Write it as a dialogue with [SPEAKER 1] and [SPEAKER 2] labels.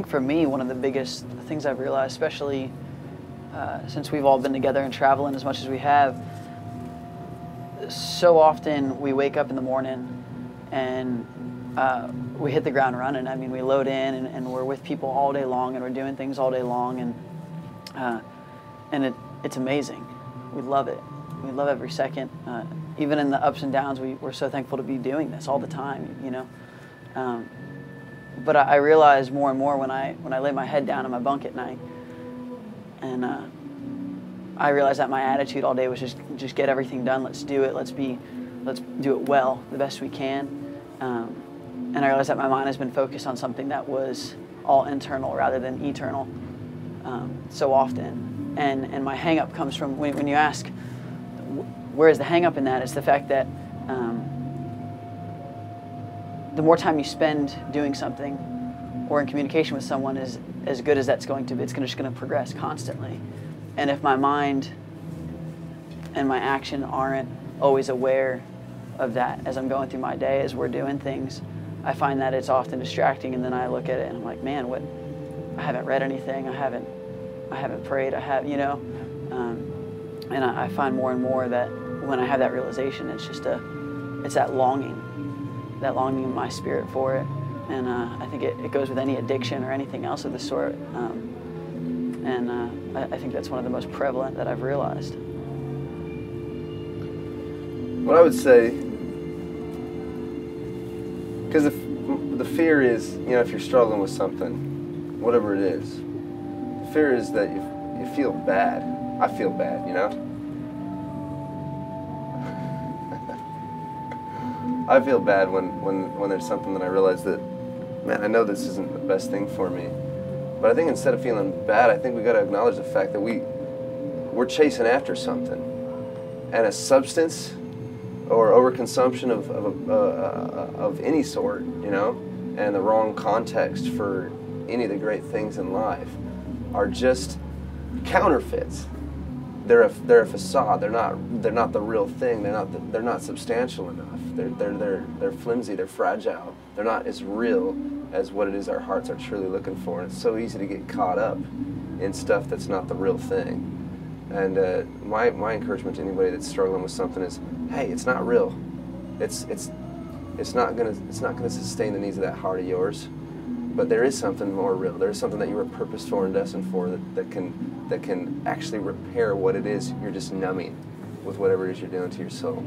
[SPEAKER 1] think for me, one of the biggest things I've realized, especially since we've all been together and traveling as much as we have, so often we wake up in the morning and we hit the ground running. I mean, we load in and we're with people all day long and we're doing things all day long, and it's amazing. We love it. We love every second. Even in the ups and downs, we're so thankful to be doing this all the time, you know. But I realize more and more when I lay my head down in my bunk at night, and I realize that my attitude all day was just get everything done. Let's do it. Let's do it well, the best we can. And I realized that my mind has been focused on something that was all internal rather than eternal so often. And my hang-up comes from when you ask, where is the hang-up in that? It's the fact that the more time you spend doing something or in communication with someone is as good as that's going to be. It's just going to progress constantly. And if my mind and my action aren't always aware of that as I'm going through my day, as we're doing things, I find that it's often distracting, and then I look at it and I'm like, man, I haven't read anything, I haven't prayed, and I find more and more that when I have that realization, it's that longing in my spirit for it. And I think it goes with any addiction or anything else of the sort. I think that's one of the most prevalent that I've realized.
[SPEAKER 2] What I would say, because the fear is, you know, if you're struggling with something, whatever it is, the fear is that you feel bad. I feel bad, you know? I feel bad when there's something that I realize that, man, I know this isn't the best thing for me. But I think instead of feeling bad, I think we got to acknowledge the fact that we're chasing after something, and a substance or overconsumption of any sort, you know, and the wrong context for any of the great things in life are just counterfeits. They're a facade. They're not the real thing. They're not substantial enough. They're flimsy. They're fragile. They're not as real as what it is our hearts are truly looking for. And it's so easy to get caught up in stuff that's not the real thing. And my encouragement to anybody that's struggling with something is, hey, it's not real. It's not gonna sustain the needs of that heart of yours. But there is something more real. There is something that you were purposed for and destined for that can actually repair what it is you're just numbing with whatever it is you're doing to your soul.